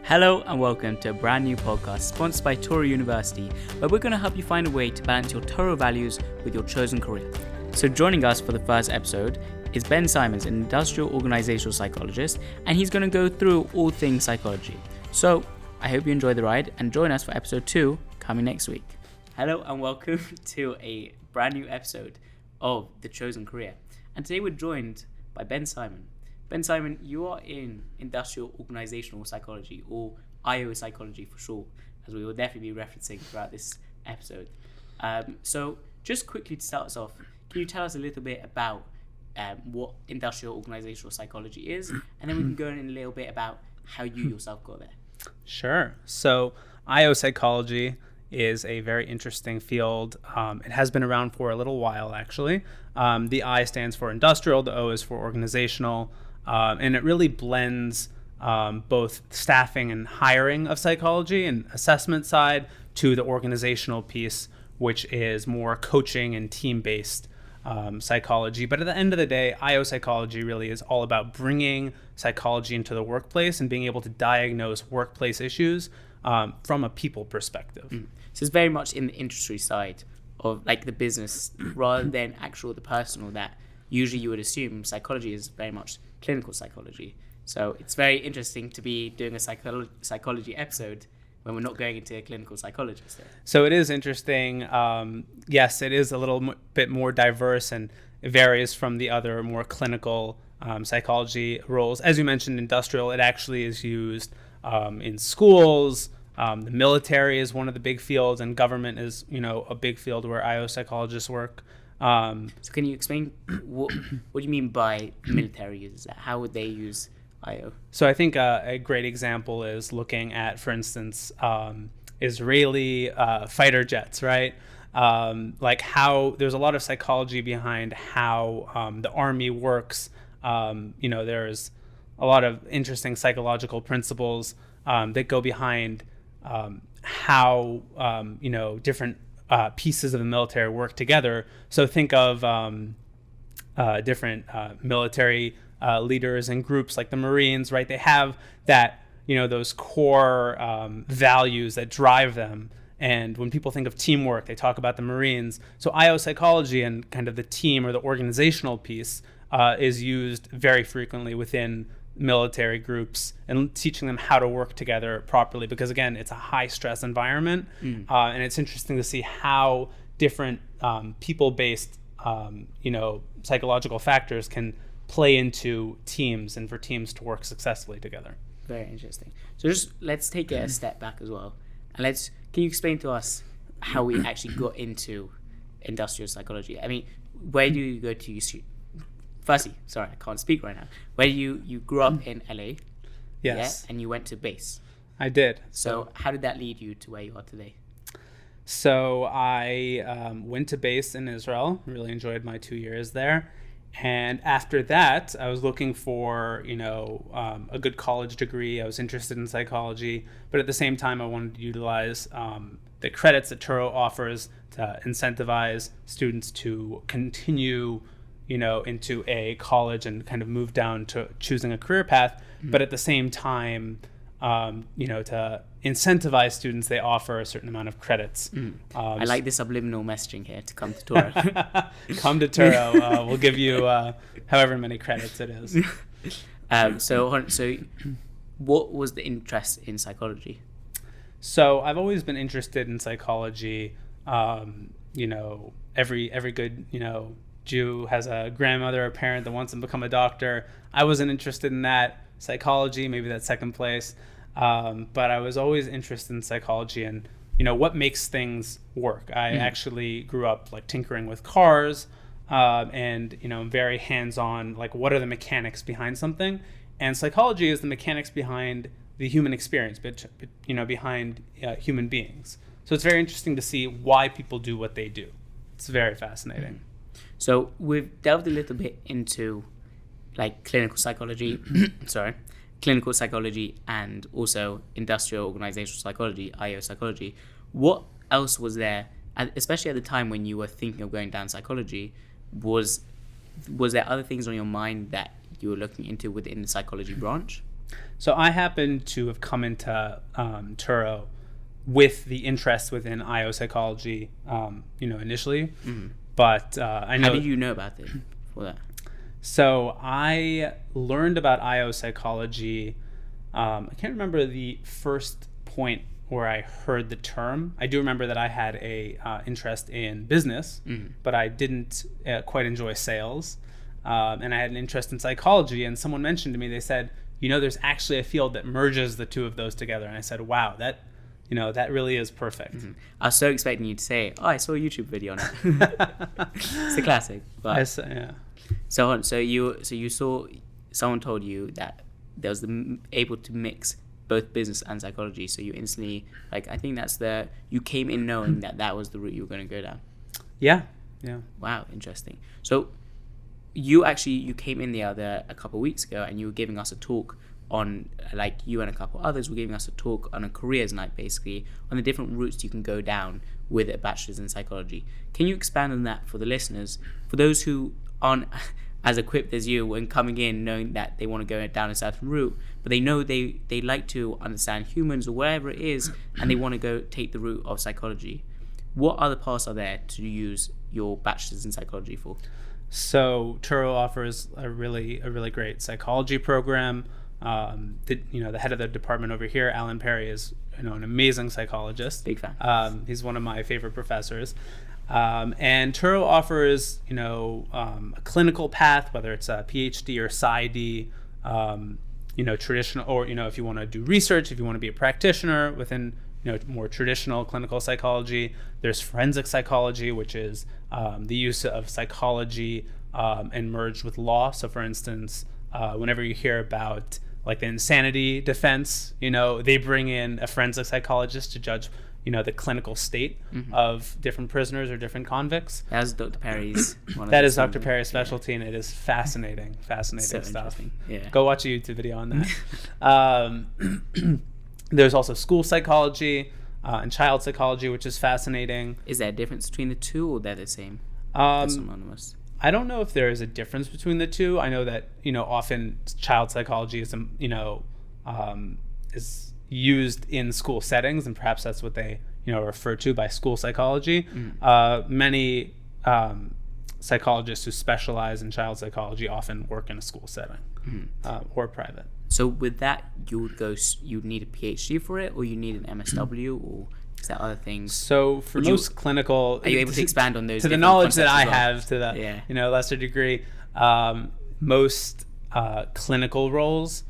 Hello and welcome to a brand new podcast sponsored by Toro University, where we're going to help you find a way to balance your Toro values with your chosen career. So joining us for the first episode is Ben Simons, an industrial organizational psychologist, and he's going to go through all things psychology. So I hope you enjoy the ride and join us for episode 2 coming next week. Hello and welcome to a brand new episode of The Chosen Career. And today we're joined by Ben Simon. Ben Simon, you are in industrial organizational psychology, or Io Psychology for short, as we will definitely be referencing throughout this episode. So just quickly to start us off, can you tell us a little bit about what industrial organizational psychology is, and then we can go in a little bit about how you yourself got there. Sure. So Io Psychology is a very interesting field. It has been around for a little while, actually. The I stands for industrial, the O is for organizational, and it really blends both staffing and hiring of psychology and assessment side to the organizational piece, which is more coaching and team-based psychology. But at the end of the day, Io Psychology really is all about bringing psychology into the workplace and being able to diagnose workplace issues from a people perspective. So it's very much in the industry side of like the business rather than the personal, that usually you would assume psychology is very much clinical psychology. So it's very interesting to be doing a psychology episode when we're not going into a clinical psychologist. So it is interesting. Yes, it is a little bit more diverse and it varies from the other more clinical psychology roles. As you mentioned, industrial, it actually is used in schools. The military is one of the big fields, and government is, a big field where Io psychologists work. So can you explain what do you mean by military uses that? How would they use Io? So I think a great example is looking at, for instance, Israeli fighter jets, right? Like how there's a lot of psychology behind how the army works. There's a lot of interesting psychological principles that go behind how different pieces of the military work together. So think of different military leaders and groups like the Marines, right? They have that, those core values that drive them. And when people think of teamwork, they talk about the Marines. So Io Psychology and kind of the team or the organizational piece is used very frequently within military groups and teaching them how to work together properly, because again, it's a high stress environment. And it's interesting to see how different people-based psychological factors can play into teams and for teams to work successfully together. Very interesting. So just let's take it a step back as well, and can you explain to us how we actually got into industrial psychology? I mean, where do you go to firstly, sorry, I can't speak right now. Where you grew up in LA? Yes. Yeah, and you went to base. I did. So how did that lead you to where you are today? So I went to base in Israel, really enjoyed my 2 years there. And after that, I was looking for, a good college degree. I was interested in psychology, but at the same time, I wanted to utilize the credits that Turo offers to incentivize students to continue into a college and kind of move down to choosing a career path. But at the same time, to incentivize students, they offer a certain amount of credits. I like the subliminal messaging here to come to Turo. Come to Turo. We'll give you however many credits it is. So what was the interest in psychology? So I've always been interested in psychology. Every good, Jew has a grandmother or parent that wants them to become a doctor. I wasn't interested in that. Psychology, maybe that's second place. But I was always interested in psychology and, what makes things work. I actually grew up like tinkering with cars and, very hands-on, like what are the mechanics behind something? And psychology is the mechanics behind the human experience, behind human beings. So it's very interesting to see why people do what they do. It's very fascinating. So we've delved a little bit into like clinical psychology, clinical psychology, and also industrial organizational psychology, Io psychology. What else was there, especially at the time when you were thinking of going down psychology? Was there other things on your mind that you were looking into within the psychology branch? So I happen to have come into Turo with the interest within Io Psychology, initially. But I know. How did you know about it for that? So I learned about Io Psychology. I can't remember the first point where I heard the term. I do remember that I had a interest in business, but I didn't quite enjoy sales. And I had an interest in psychology, and someone mentioned to me, they said, there's actually a field that merges the two of those together. And I said, wow, that really is perfect. I was so expecting you to say, oh, I saw a YouTube video on it. It's a classic. But Yeah. So you saw, someone told you that there was able to mix both business and psychology. So you instantly, I think you came in knowing that was the route you were going to go down. Yeah. Wow, interesting. So you came in there a couple of weeks ago, and you were giving us a talk on, you and a couple others were giving us a talk on a careers night, basically, on the different routes you can go down with a bachelor's in psychology. Can you expand on that for the listeners, for those who aren't as equipped as you when coming in, knowing that they want to go down a certain route, but they know they like to understand humans or wherever it is, and they want to go take the route of psychology? What other paths are there to use your bachelor's in psychology for? So Turo offers a really great psychology program. The head of the department over here, Alan Perry, is an amazing psychologist. Big fan. He's one of my favorite professors. And Turo offers a clinical path, whether it's a PhD or PsyD, traditional, or if you want to do research, if you want to be a practitioner within more traditional clinical psychology. There's forensic psychology, which is the use of psychology and merged with law. So for instance, whenever you hear about the insanity defense, they bring in a forensic psychologist to judge the clinical state of different prisoners or different convicts. That's Dr. Perry's one. That is Dr. Perry's specialty, and it is fascinating so stuff. Yeah. Go watch a YouTube video on that. There's also school psychology and child psychology, which is fascinating. Is there a difference between the two, or they're the same? That's synonymous. I don't know if there is a difference between the two. I know that often child psychology is is used in school settings, and perhaps that's what they refer to by school psychology. Many psychologists who specialize in child psychology often work in a school setting or private. So with that, you'd need a PhD for it, or you need an MSW, or is that other things? So for most clinical, are you able to expand on those? To the knowledge that I have, to the lesser degree, most clinical roles,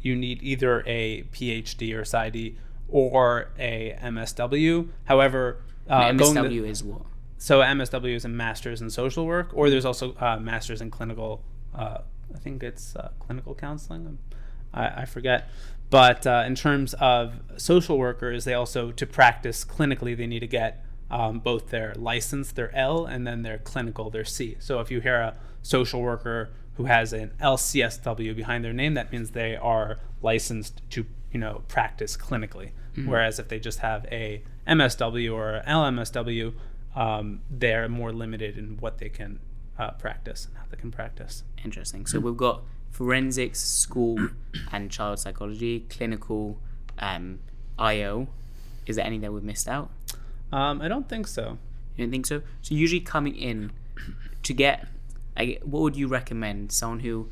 you need either a PhD or PsyD or a MSW. However, MSW is what? So MSW is a master's in social work, or there's also master's in clinical. I think it's clinical counseling. I forget. But in terms of social workers, they also, to practice clinically, they need to get both their license, their L, and then their clinical, their C. So if you hear a social worker who has an LCSW behind their name, that means they are licensed to practice clinically. Whereas if they just have a MSW or a LMSW, they're more limited in what they can practice and how they can practice. Interesting. So we've got forensics, school and child psychology, clinical, IO. Is there any that we've missed out? I don't think so. You don't think so? So usually coming in to get, what would you recommend someone who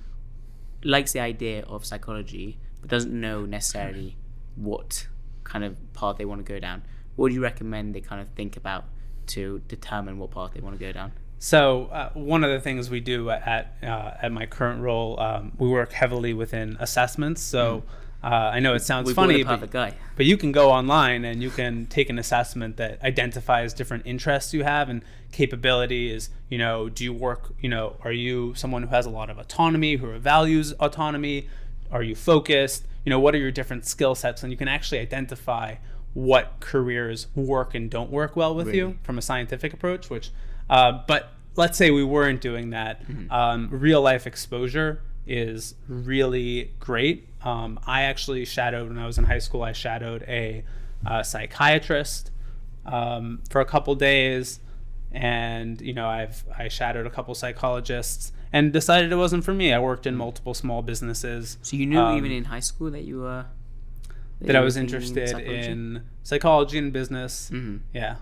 likes the idea of psychology but doesn't know necessarily what kind of path they want to go down? What would you recommend they kind of think about to determine what path they want to go down? So one of the things we do at my current role, we work heavily within assessments. So I know it sounds funny, but you can go online and you can take an assessment that identifies different interests you have and capabilities. Do you work, are you someone who has a lot of autonomy, who values autonomy? Are you focused? What are your different skill sets? And you can actually identify what careers work and don't work well with you from a scientific approach, but let's say we weren't doing that. Real life exposure is really great. I actually shadowed, when I was in high school, I shadowed a psychiatrist for a couple days, and I shadowed a couple psychologists, and decided it wasn't for me. I worked in multiple small businesses. So you knew even in high school that you were... That I was interested in psychology and business. Mm-hmm. Yeah.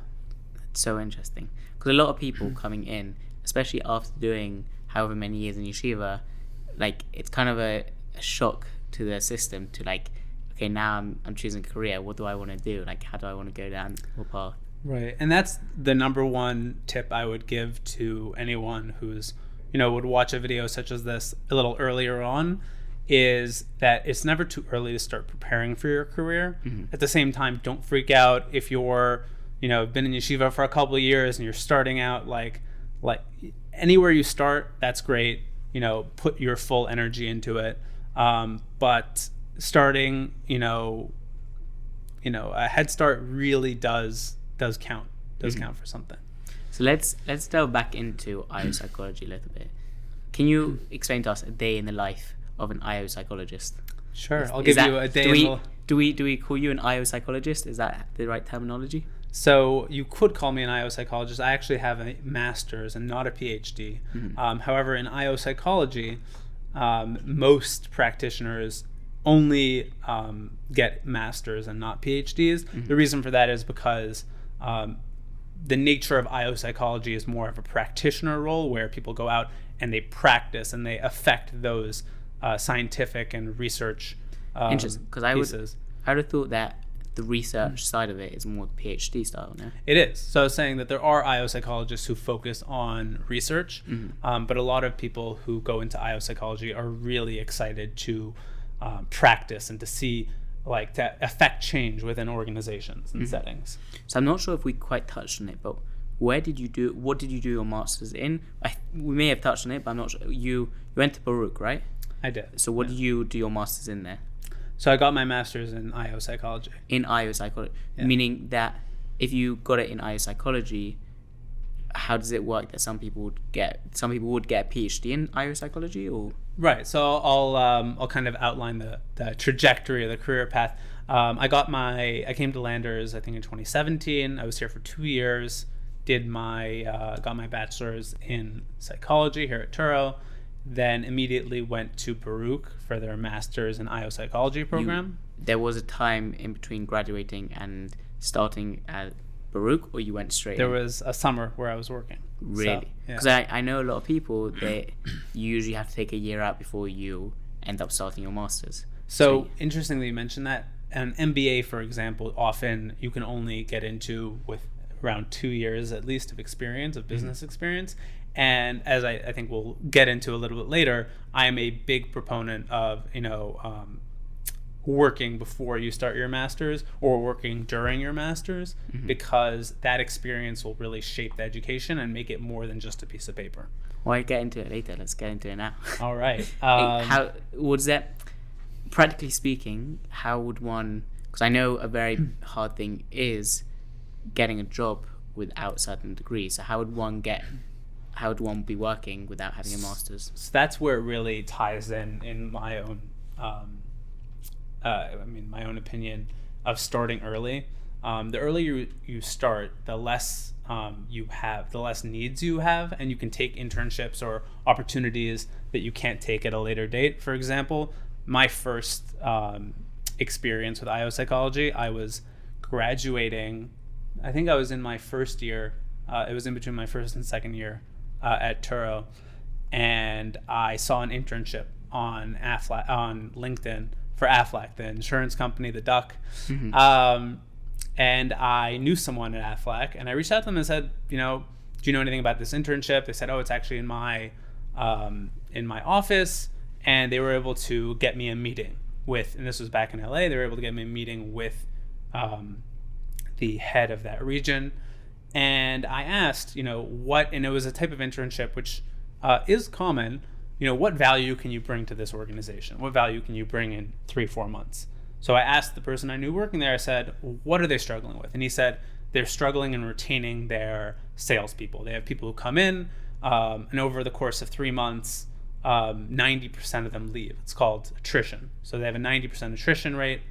It's so interesting. Because a lot of people coming in, especially after doing however many years in yeshiva, like, it's kind of a shock to the system to, like, okay, now I'm choosing a career. What do I want to do? Like, how do I want to go down what path? Right. And that's the number one tip I would give to anyone who's, would watch a video such as this a little earlier on, is that it's never too early to start preparing for your career. Mm-hmm. At the same time, don't freak out if you're, been in yeshiva for a couple of years and you're starting out, like anywhere you start, that's great. Put your full energy into it. But starting, a head start really does count. Count for something. So let's delve back into Io Psychology a little bit. Can you explain to us a day in the life of an Io Psychologist? Sure. I'll give you a day. Do we call you an Io Psychologist? Is that the right terminology? So you could call me an Io Psychologist. I actually have a master's and not a PhD. Mm-hmm. However, in Io Psychology, most practitioners only get masters and not PhDs. Mm-hmm. The reason for that is because the nature of Io Psychology is more of a practitioner role, where people go out and they practice and they affect those scientific and research Interesting, because I would have thought that the research side of it is more PhD style now. It is. So I was saying that there are Io psychologists who focus on research, but a lot of people who go into Io Psychology are really excited to practice and to see, like, to affect change within organizations and settings. So I'm not sure if we quite touched on it, but what did you do your master's in? We may have touched on it, but I'm not sure. You went to Baruch, right? I did. So what did you do your master's in there? So I got my master's in Io Psychology. In Io Psychology, yeah. Meaning that if you got it in Io Psychology, how does it work that some people would get a PhD in Io Psychology, or? Right. So I'll kind of outline the trajectory of the career path. I came to Landers, I think, in 2017. I was here for 2 years. Got my bachelor's in psychology here at Turo. Then immediately went to Baruch for their master's in Io Psychology program. There was a time in between graduating and starting at Baruch, or you went straight? There was a summer where I was working. Really? Because I know a lot of people, you usually have to take a year out before you end up starting your master's. So interestingly, you mentioned that. An MBA, for example, often you can only get into with around 2 years at least of experience, of business experience. And as I think we'll get into a little bit later, I am a big proponent of, working before you start your master's or working during your master's, because that experience will really shape the education and make it more than just a piece of paper. Why get into it later? Let's get into it now. All right. How was that, practically speaking, how would one, because I know a very hard thing is getting a job without certain degrees. So how would one be working without having a master's? So that's where it really ties in my own, my own opinion of starting early. The earlier you start, the less you have, the less needs you have, and you can take internships or opportunities that you can't take at a later date. For example, my first experience with Io Psychology, I was graduating. I think I was in my first year. It was in between my first and second year at Turo, and I saw an internship on LinkedIn for Aflac, the insurance company, the Duck. And I knew someone at Aflac, and I reached out to them and said, do you know anything about this internship? They said, it's actually in my office, and they were able to get me a meeting with, and this was back in LA, they were able to get me a meeting with the head of that region. And I asked, and it was a type of internship which is common, what value can you bring to this organization? What value can you bring in 3-4 months? So I asked the person I knew working there, I said, what are they struggling with? And he said, they're struggling in retaining their salespeople. They have people who come in, and over the course of 3 months, 90% of them leave. It's called attrition. So they have a 90% attrition rate,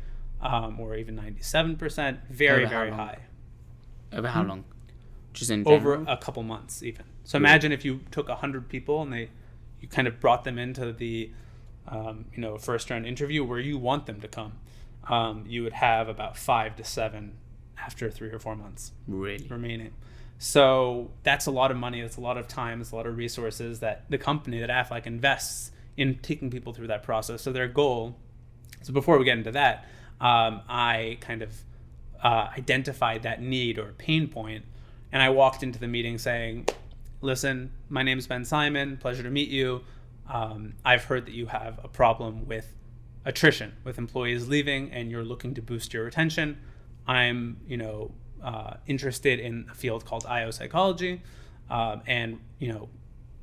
or even 97%, very, very high. Over how long? Just in over general? a couple months even. So imagine if you took 100 people and you kind of brought them into the first round interview where you want them to come, you would have about 5 to 7 after 3 or 4 months remaining. So that's a lot of money. That's a lot of time. It's a lot of resources that the company, that Aflac, invests in taking people through that process. So their goal. So before we get into that, I kind of identified that need or pain point, and I walked into the meeting saying, "Listen, my name is Ben Simon. Pleasure to meet you. I've heard that you have a problem with attrition, with employees leaving, and you're looking to boost your retention. I'm, interested in a field called Io Psychology, and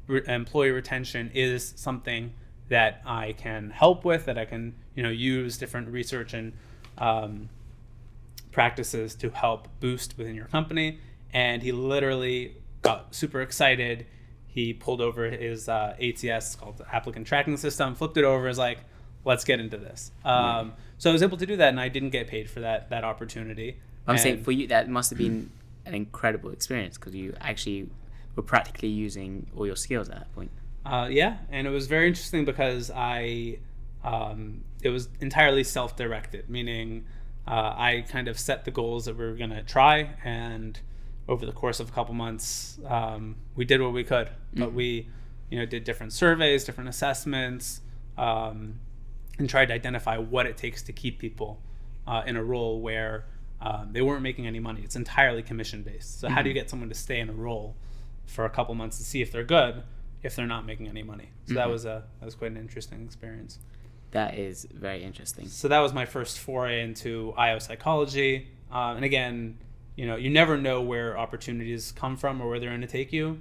employee retention is something that I can help with, that I can use different research and practices to help boost within your company." And he literally got super excited. He pulled over his ATS, called the Applicant Tracking System, flipped it over, is like, "Let's get into this." So I was able to do that, and I didn't get paid for that opportunity. I'm saying for you, that must have been an incredible experience, because you actually were practically using all your skills at that point. Yeah, and it was very interesting because it was entirely self-directed, meaning I kind of set the goals that we were going to try, and over the course of a couple months, we did what we could. But we, did different surveys, different assessments, and tried to identify what it takes to keep people in a role where they weren't making any money. It's entirely commission-based. So how do you get someone to stay in a role for a couple months to see if they're good if they're not making any money? So that was quite an interesting experience. That is very interesting. So that was my first foray into Io Psychology. And again, you never know where opportunities come from or where they're going to take you.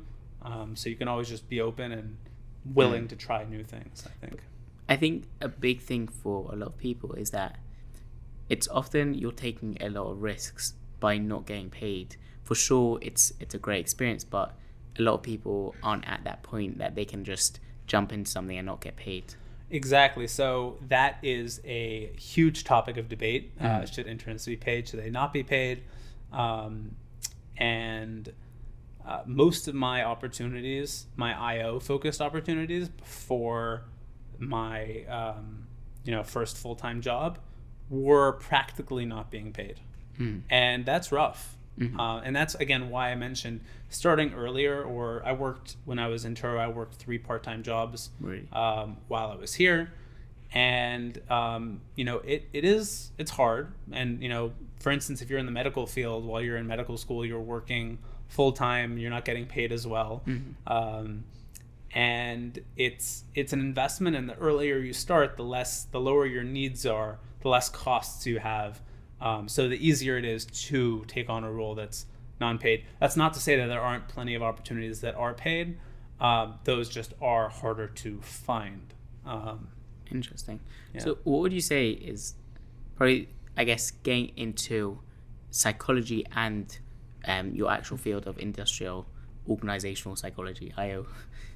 So you can always just be open and willing to try new things, I think. I think a big thing for a lot of people is that it's often you're taking a lot of risks by not getting paid. For sure, it's a great experience, but a lot of people aren't at that point that they can just jump into something and not get paid. Exactly. So that is a huge topic of debate. Should interns be paid? Should they not be paid? And most of my opportunities, my IO-focused opportunities before my first full-time job, were practically not being paid. And that's rough. And that's, again, why I mentioned starting earlier, or when I was in Turo, I worked 3 part-time jobs while I was here. And, it's hard. And, for instance, if you're in the medical field, while you're in medical school, you're working full-time, you're not getting paid as well. And it's an investment, and the earlier you start, the lower your needs are, the less costs you have. So the easier it is to take on a role that's non-paid. That's not to say that there aren't plenty of opportunities that are paid. Those just are harder to find. Interesting. Yeah. So what would you say is probably, I guess, getting into psychology and your actual field of industrial organizational psychology, IO?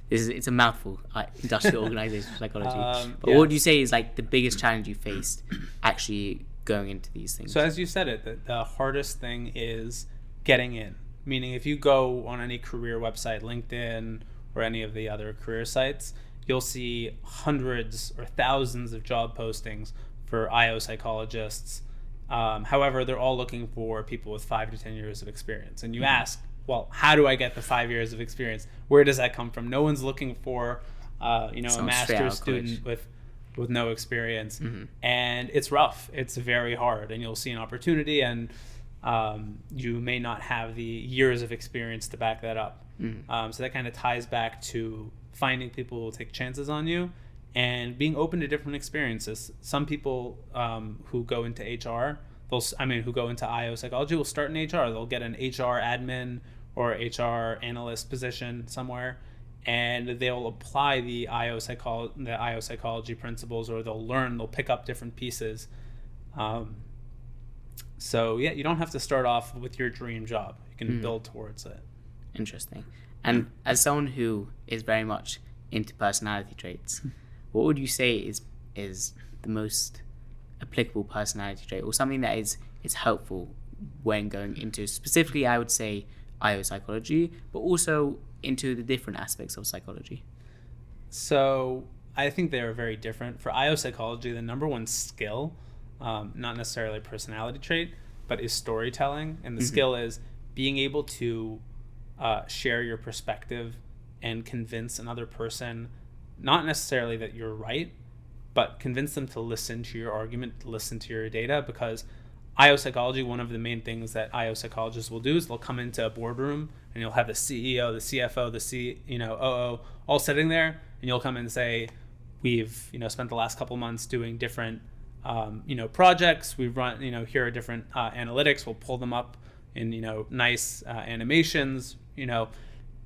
It's a mouthful, industrial organizational psychology. But what would you say is like the biggest challenge you faced actually going into these things? So as you said it, the hardest thing is getting in. Meaning if you go on any career website, LinkedIn, or any of the other career sites, you'll see hundreds or thousands of job postings for Io psychologists. However, they're all looking for people with 5 to 10 years of experience. And you ask, well, how do I get the 5 years of experience? Where does that come from? No one's looking for, a master's student with no experience. And it's rough. It's very hard. And you'll see an opportunity, and you may not have the years of experience to back that up. So that kind of ties back to finding people who will take chances on you and being open to different experiences. Some people who go into HR, who go into Io Psychology will start in HR. They'll get an HR admin or HR analyst position somewhere, and they'll apply the Io Psychology principles, or they'll pick up different pieces. So yeah, you don't have to start off with your dream job. You can build towards it. Interesting. And as someone who is very much into personality traits, what would you say is the most applicable personality trait, or something that is helpful when going into, specifically I would say Io Psychology, but also into the different aspects of psychology? So I think they're very different. For Io Psychology, the number one skill, not necessarily a personality trait, but is storytelling. And the skill is being able to share your perspective and convince another person, not necessarily that you're right, but convince them to listen to your argument, to listen to your data. Because Io Psychology, one of the main things that Io Psychologists will do is they'll come into a boardroom and you'll have the CEO, the CFO, the OO all sitting there, and you'll come and say, we've spent the last couple months doing different projects. We've run here are different analytics. We'll pull them up in nice animations,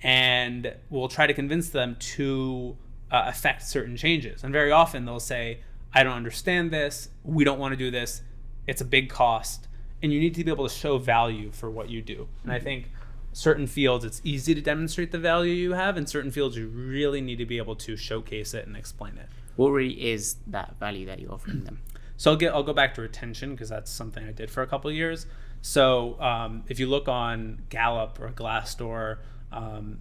and we'll try to convince them to affect certain changes. And very often they'll say, I don't understand this. We don't want to do this. It's a big cost. And you need to be able to show value for what you do. And I think certain fields, it's easy to demonstrate the value you have. In certain fields, you really need to be able to showcase it and explain it. What really is that value that you're offering them? So I'll go back to retention, because that's something I did for a couple of years. So if you look on Gallup or Glassdoor,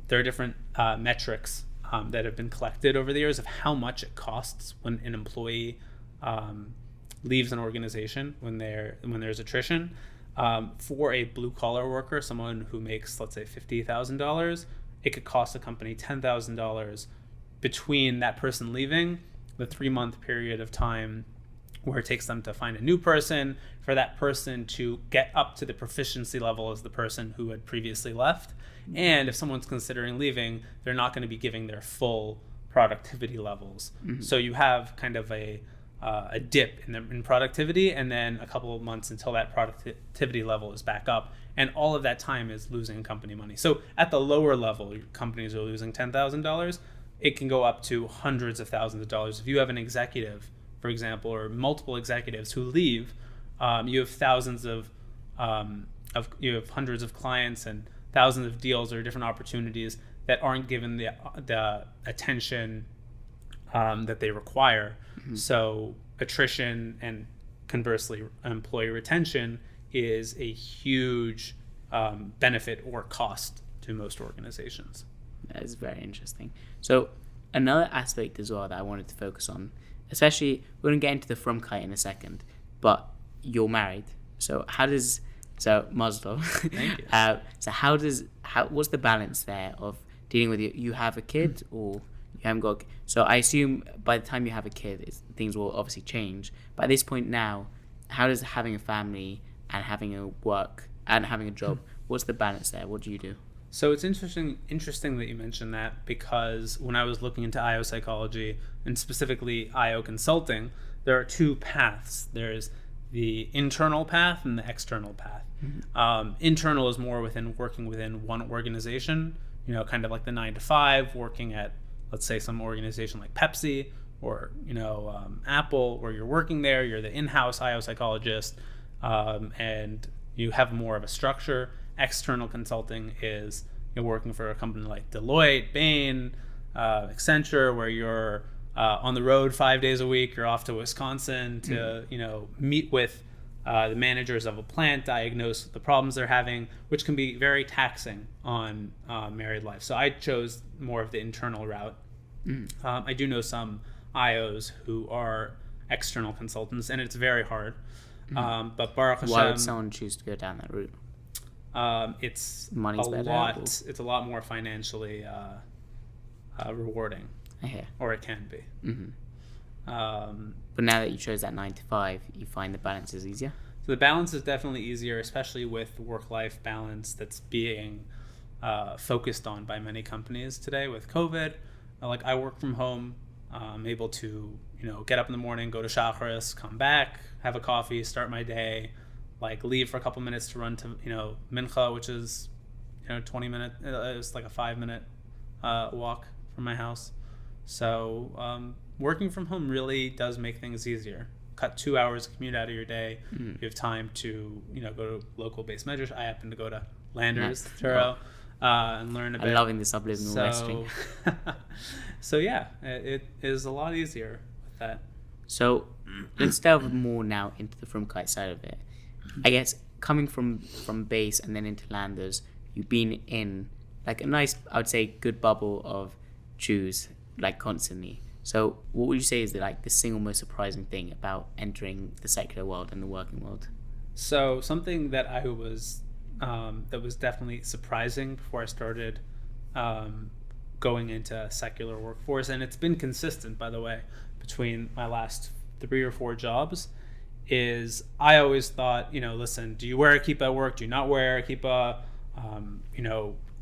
there are different metrics that have been collected over the years of how much it costs when an employee leaves an organization, when there's attrition. For a blue collar worker, someone who makes, let's say, $50,000, it could cost the company $10,000 between that person leaving, the 3-month period of time where it takes them to find a new person, for that person to get up to the proficiency level as the person who had previously left. And if someone's considering leaving, they're not going to be giving their full productivity levels. So you have kind of a dip in productivity, and then a couple of months until that productivity level is back up. And all of that time is losing company money. So at the lower level, companies are losing $10,000. It can go up to hundreds of thousands of dollars. If you have an executive, for example, or multiple executives who leave, you have thousands you have hundreds of clients and thousands of deals or different opportunities that aren't given the attention that they require. So attrition and conversely employee retention is a huge benefit or cost to most organizations. That is very interesting. So another aspect as well that I wanted to focus on, especially, we're going to get into the from kite in a second, but you're married. So Mazel tov. Thank you. So what's the balance there of dealing with you have a kid or you haven't got, so I assume by the time you have a kid, things will obviously change. But at this point now, how does having a family and having a work and having a job, what's the balance there? What do you do? So it's interesting that you mentioned that, because when I was looking into Io Psychology and specifically Io Consulting, there are two paths. There's the internal path and the external path. Internal is more working within one organization, kind of like the 9-to-5, working at, let's say, some organization like Pepsi or Apple, where you're working there, you're the in-house Io Psychologist, and you have more of a structure. External consulting is working for a company like Deloitte, Bain, Accenture, where you're on the road 5 days a week. You're off to Wisconsin to meet with the managers of a plant, diagnose the problems they're having, which can be very taxing on married life. So I chose more of the internal route. I do know some IOs who are external consultants, and it's very hard. But Baruch Hashem, why would someone choose to go down that route? It's Money's a better, lot. It's a lot more financially rewarding, I hear. or it can be. But now that you chose that 9-to-5, you find the balance is easier? So the balance is definitely easier, especially with work-life balance that's being focused on by many companies today with COVID. Like, I work from home. I'm able to, get up in the morning, go to Shacharis, come back, have a coffee, start my day, like leave for a couple minutes to run to, Mincha, which is, 20 minutes. It's like a 5-minute walk from my house. So working from home really does make things easier. Cut 2 hours commute out of your day. You have time to, go to local base measures. I happen to go to Landers, Turo, and learn a bit. I'm loving this uplifting wrestling. So yeah, it is a lot easier with that. So let's delve more now into the from kite side of it. I guess coming from base and then into Landers, you've been in like a nice, I would say, good bubble of Jews. like constantly. So what would you say is the single most surprising thing about entering the secular world and the working world? So something that I was that was definitely surprising before I started going into secular workforce, and it's been consistent, by the way, between my last 3 or 4 jobs, is I always thought, listen, do you wear a kippah at work? Do you not wear a kippah?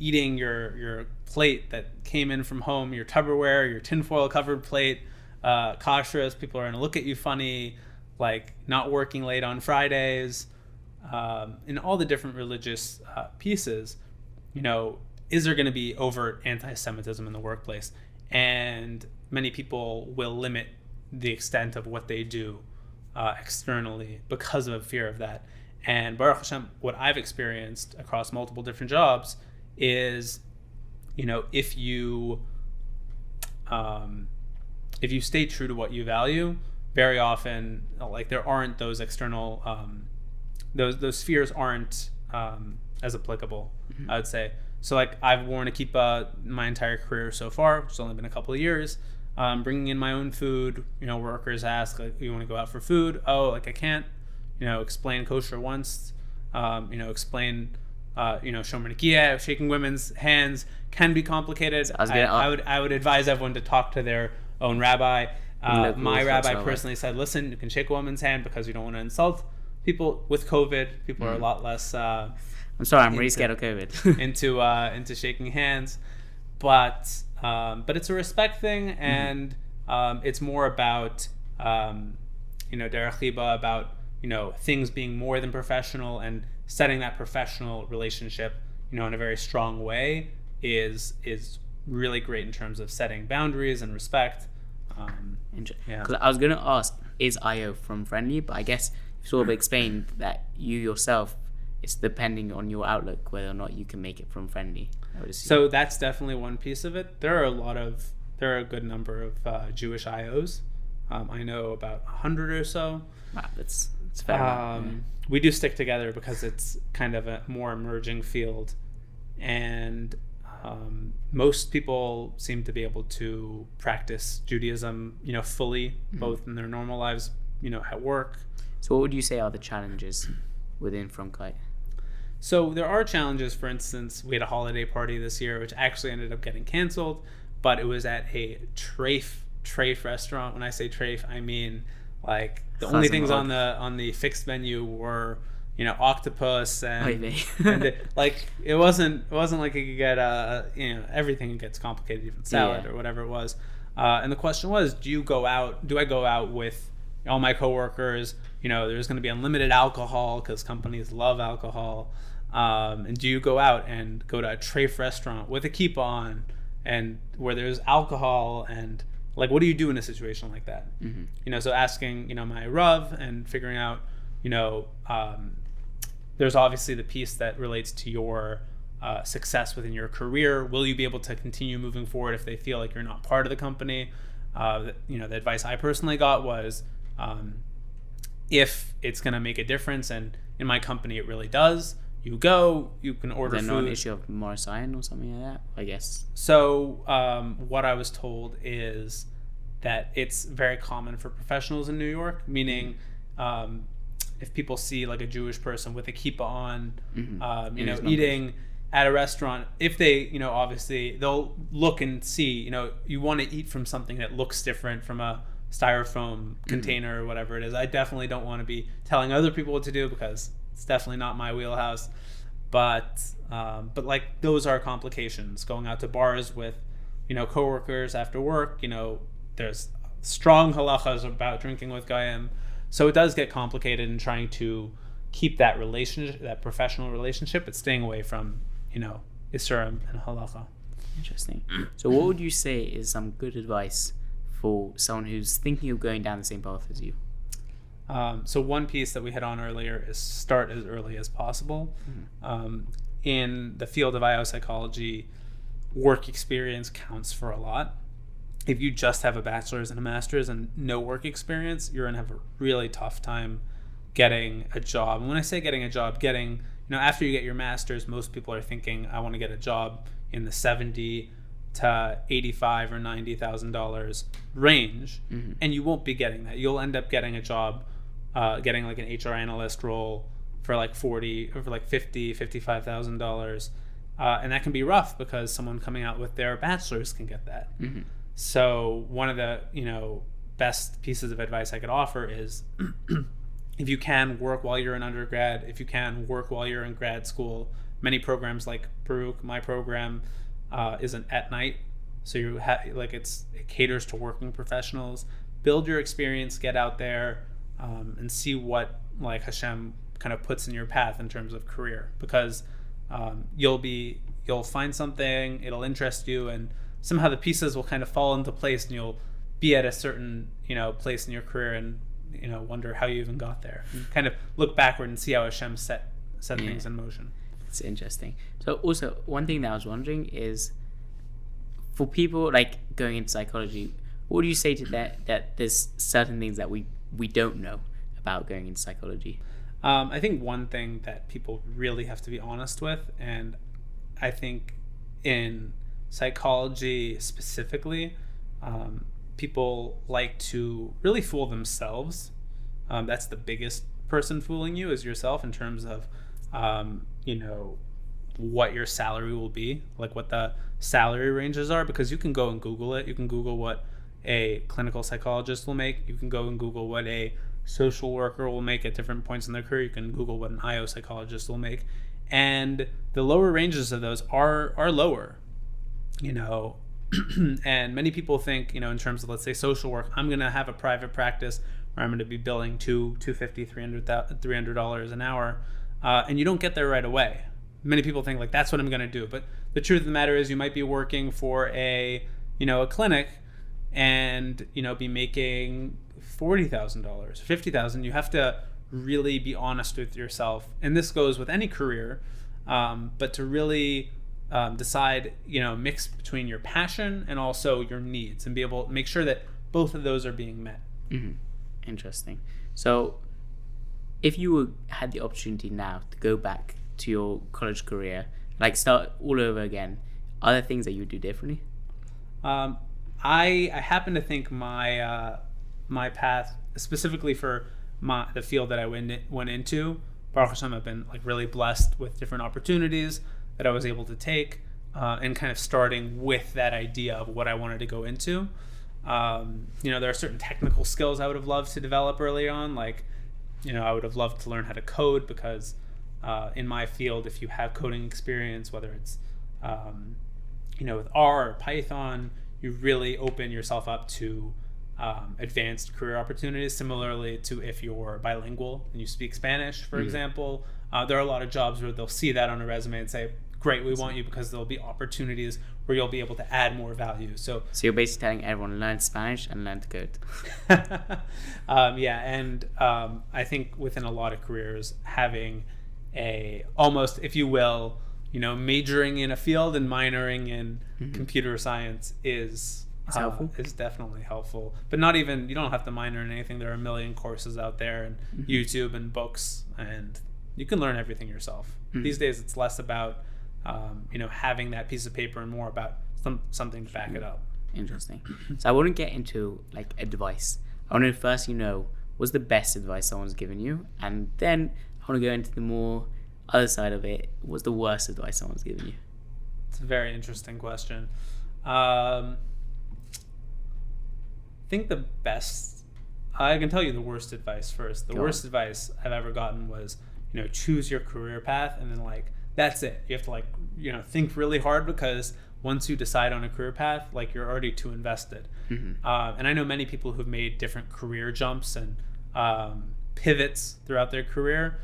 Eating your plate that came in from home, your Tupperware, your tinfoil covered plate, kashrus, people are going to look at you funny, like not working late on Fridays, in all the different religious pieces, is there going to be overt anti-Semitism in the workplace? And many people will limit the extent of what they do externally because of a fear of that. And Baruch Hashem, what I've experienced across multiple different jobs is, if you stay true to what you value, very often, like, there aren't those external, those fears aren't as applicable, I would say. So, like, I've worn a kippah my entire career so far, which has only been a couple of years. Bringing in my own food, workers ask, like, you want to go out for food? Oh, like, I can't, explain kosher once, explain, shomer nekiah, shaking women's hands can be complicated. So I would advise everyone to talk to their own rabbi. My rabbi personally said, listen, you can shake a woman's hand because you don't want to insult people. With COVID, people are a lot less. I'm sorry, I'm really scared of COVID. into shaking hands, but it's a respect thing, and it's more about derech liba, about things being more than professional, and setting that professional relationship in a very strong way is really great in terms of setting boundaries and respect. Because I was going to ask, is Io from Friendly? But I guess you sort of explained that you yourself, it's depending on your outlook whether or not you can make it from Friendly. So that's definitely one piece of it. There are a good number of Jewish IOs. I know about 100 or so. Wow, that's fair enough. Yeah. We do stick together because it's kind of a more emerging field, and most people seem to be able to practice Judaism, fully, both in their normal lives, at work. So what would you say are the challenges within Frumkeit? So there are challenges. For instance, we had a holiday party this year, which actually ended up getting canceled, but it was at a treif restaurant. When I say treif, I mean, like, the only things on the fixed menu were, octopus and it wasn't like you could get everything gets complicated, even salad or whatever it was. And the question was, do I go out with all my coworkers? There's going to be unlimited alcohol because companies love alcohol. And do you go out and go to a treif restaurant with a kippah on, and where there's alcohol, and like, what do you do in a situation like that? So asking, my Rav, and figuring out, there's obviously the piece that relates to your success within your career. Will you be able to continue moving forward if they feel like you're not part of the company? The advice I personally got was, if it's going to make a difference, and in my company it really does, you can order food. Is there not an issue of Morrison or something like that, I guess? So what I was told is that it's very common for professionals in New York, meaning if people see like a Jewish person with a kippah on, eating at a restaurant, if they, obviously they'll look and see, you want to eat from something that looks different from a styrofoam container or whatever it is. I definitely don't want to be telling other people what to do because it's definitely not my wheelhouse. But like, those are complications. Going out to bars with, coworkers after work, there's strong halachas about drinking with Goyim. So it does get complicated in trying to keep that relationship, that professional relationship, but staying away from, Isurim and halacha. Interesting. So what would you say is some good advice for someone who's thinking of going down the same path as you? So one piece that we hit on earlier is start as early as possible. In the field of Io Psychology, work experience counts for a lot. If you just have a bachelor's and a master's and no work experience, you're going to have a really tough time getting a job. And when I say getting a job, after you get your master's, most people are thinking, I want to get a job in the $70,000 to $85,000 or $90,000 range, and you won't be getting that. You'll end up getting a job, getting like an HR analyst role for like $55,000, and that can be rough because someone coming out with their bachelor's can get that. So one of the best pieces of advice I could offer is if you can work while you're an undergrad, if you can work while you're in grad school. Many programs like Baruch, my program, isn't at night, so you it caters to working professionals. Build your experience, get out there, and see what like Hashem kind of puts in your path in terms of career, because you'll find something, it'll interest you, and somehow the pieces will kind of fall into place, and you'll be at a certain place in your career and wonder how you even got there, and kind of look backward and see how Hashem set things in motion. It's interesting. So also one thing that I was wondering is, for people like going into psychology, what do you say to that there's certain things that we don't know about going into psychology? I think one thing that people really have to be honest with, and I think in psychology specifically, people like to really fool themselves. That's the biggest person fooling you is yourself, in terms of what your salary will be, like what the salary ranges are, because you can go and Google it. You can Google what a clinical psychologist will make. You can go and Google what a social worker will make at different points in their career. You can Google what an Io Psychologist will make. And the lower ranges of those are lower, and many people think, in terms of, let's say, social work, I'm going to have a private practice where I'm going to be billing $250, $300 an hour. And you don't get there right away. Many people think like that's what I'm going to do, but the truth of the matter is you might be working for a clinic and be making $40,000, $50,000. You have to really be honest with yourself, and this goes with any career, but to really decide, mix between your passion and also your needs, and be able to make sure that both of those are being met. Interesting. So if you had the opportunity now to go back to your college career, like start all over again, are there things that you would do differently? I happen to think my path, specifically for the field that I went into, Baruch Hashem, I've been like really blessed with different opportunities that I was able to take, and kind of starting with that idea of what I wanted to go into. There are certain technical skills I would have loved to develop early on, like I would have loved to learn how to code, because in my field, if you have coding experience, whether it's with R or Python, you really open yourself up to advanced career opportunities. Similarly to if you're bilingual and you speak Spanish, for example, there are a lot of jobs where they'll see that on a resume and say, great, we want you, because there'll be opportunities where you'll be able to add more value. So you're basically telling everyone, learn Spanish and learn to code. I think within a lot of careers, having a almost, if you will, majoring in a field and minoring in computer science is definitely helpful. But not even, you don't have to minor in anything. There are a million courses out there, and YouTube and books, and you can learn everything yourself. These days, it's less about having that piece of paper and more about something to back it up. Interesting. So I want to get into like advice. I want to first, what's the best advice someone's given you, and then I want to go into the more other side of it. What's the worst advice someone's given you? It's a very interesting question. I think the best, I can tell you the worst advice first. The worst advice I've ever gotten was, choose your career path, and then that's it. You have to think really hard, because once you decide on a career path, you're already too invested. And I know many people who've made different career jumps and pivots throughout their career.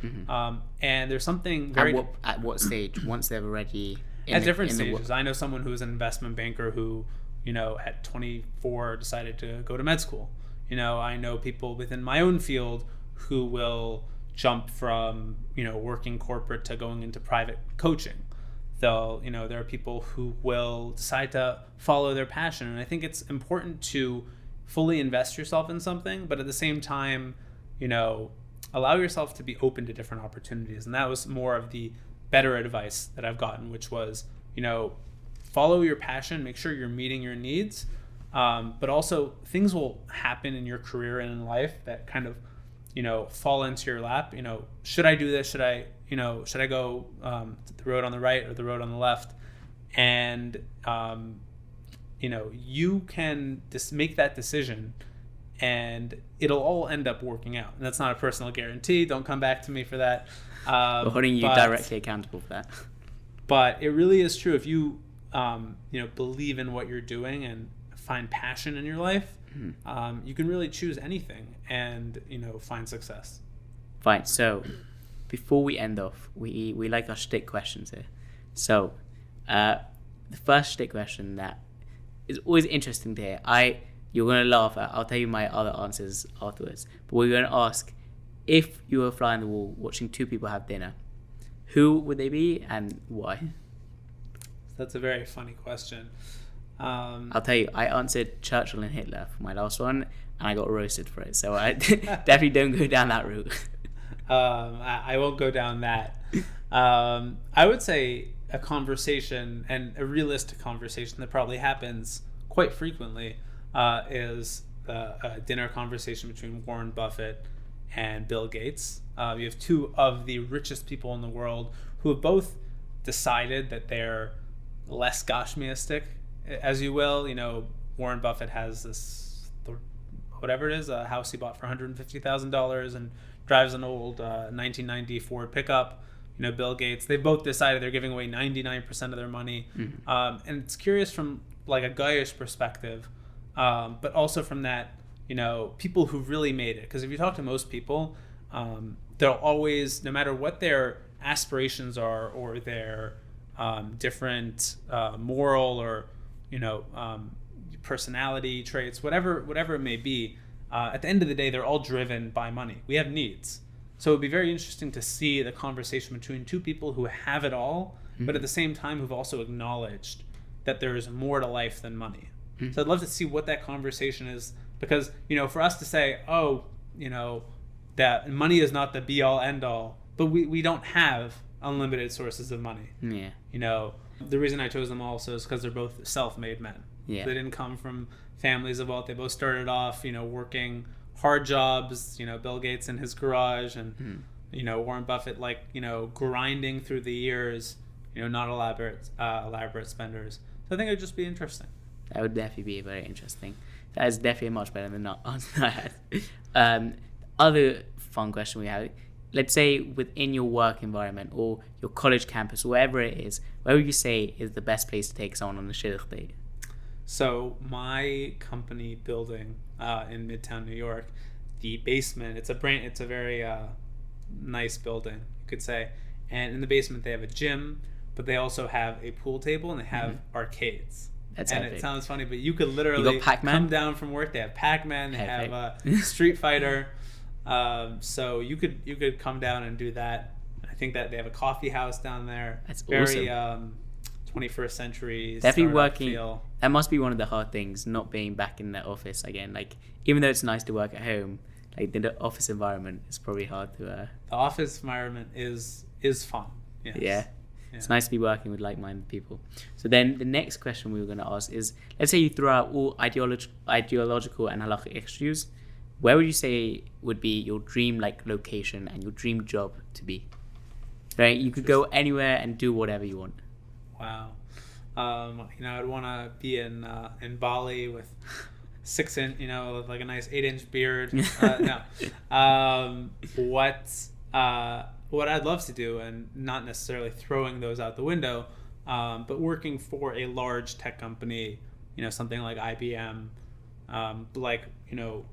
And there's something very... At what stage? Once they've already... At different stages. I know someone who's an investment banker who, at 24 decided to go to med school. I know people within my own field who will jump from, working corporate to going into private coaching. Though, there are people who will decide to follow their passion. And I think it's important to fully invest yourself in something, but at the same time, allow yourself to be open to different opportunities. And that was more of the better advice that I've gotten, which was, follow your passion, make sure you're meeting your needs, but also things will happen in your career and in life that kind of, fall into your lap. Should I do this? Should I go the road on the right or the road on the left? And you can just make that decision, and it'll all end up working out. And that's not a personal guarantee. Don't come back to me for that. We're holding you directly accountable for that. But it really is true. If you believe in what you're doing and find passion in your life, you can really choose anything and find success. Fine. So before we end off, we like our shtick questions here. So the first shtick question that is always interesting to hear. You're going to laugh at. I'll tell you my other answers afterwards. But we're going to ask, if you were a fly on the wall watching two people have dinner, who would they be and why? That's a very funny question. I'll tell you, I answered Churchill and Hitler for my last one, and I got roasted for it. So I definitely don't go down that route. I won't go down that. I would say a conversation, and a realistic conversation that probably happens quite frequently, is a dinner conversation between Warren Buffett and Bill Gates. You have two of the richest people in the world who have both decided that they're less Gashmiistic, as you will. Warren Buffett has this, whatever it is, a house he bought for $150,000 and drives an old 1990 Ford pickup. Bill Gates, they both decided they're giving away 99% of their money. And it's curious from like a guyish perspective, but also from that, people who really made it. Because if you talk to most people, they'll always, no matter what their aspirations are or their different moral or personality traits, whatever it may be, at the end of the day, they're all driven by money. We have needs. So it would be very interesting to see the conversation between two people who have it all, but at the same time who've also acknowledged that there is more to life than money. So I'd love to see what that conversation is, because, for us to say, that money is not the be all end all, but we don't have unlimited sources of money. Yeah. The reason I chose them also is because they're both self-made men. Yeah. They didn't come from families of wealth. They both started off, working hard jobs, Bill Gates in his garage, and Warren Buffett grinding through the years, not elaborate spenders. So I think it would just be interesting. That would definitely be very interesting. That is definitely much better than not answer I had. Other fun question we have, let's say within your work environment or your college campus, wherever it is, where would you say is the best place to take someone on a shidduch date? So my company building in Midtown New York, the basement, it's a very nice building, you could say. And in the basement they have a gym, but they also have a pool table and they have arcades. That's and epic. It sounds funny, but you could literally come down from work. They have Pac-Man, they have Street Fighter. So you could come down and do that. I think that they have a coffee house down there. That's very awesome. 21st century. Definitely working. Feel. That must be one of the hard things, not being back in the office again. Like, even though it's nice to work at home, like the office environment is probably hard to. The office environment is fun. Yes. Yeah. It's nice to be working with like-minded people. So then the next question we were going to ask is, let's say you throw out all ideological and halakhic issues, where would you say would be your dream location and your dream job to be? Right, you could go anywhere and do whatever you want. Wow. I'd want to be in Bali with 6-inch, like a nice 8-inch beard. No. What I'd love to do, and not necessarily throwing those out the window, but working for a large tech company, something like IBM,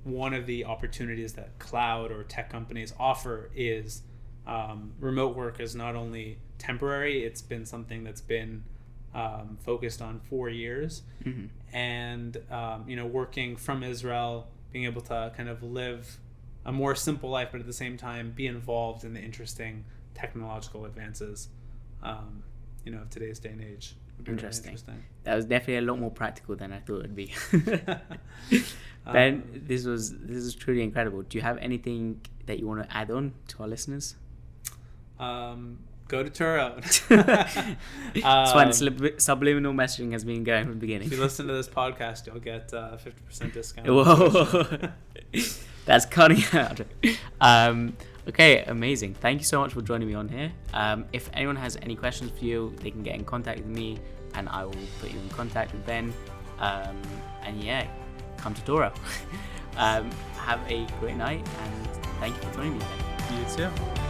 one of the opportunities that cloud or tech companies offer is remote work is not only temporary, it's been something that's been focused on for years. And, working from Israel, being able to kind of live a more simple life, but at the same time be involved in the interesting technological advances, of today's day and age. Interesting. Really interesting. That was definitely a lot more practical than I thought it'd be. Ben, this was truly incredible. Do you have anything that you want to add on to our listeners? go to Turo. It's fine. Subliminal messaging has been going from the beginning. If you listen to this podcast, you'll get 50% discount. Whoa. That's cutting out. Okay, amazing. Thank you so much for joining me on here. If anyone has any questions for you, they can get in contact with me, and I will put you in contact with Ben. And yeah, come to Toro. Have a great night, and thank you for joining me, Ben. You too.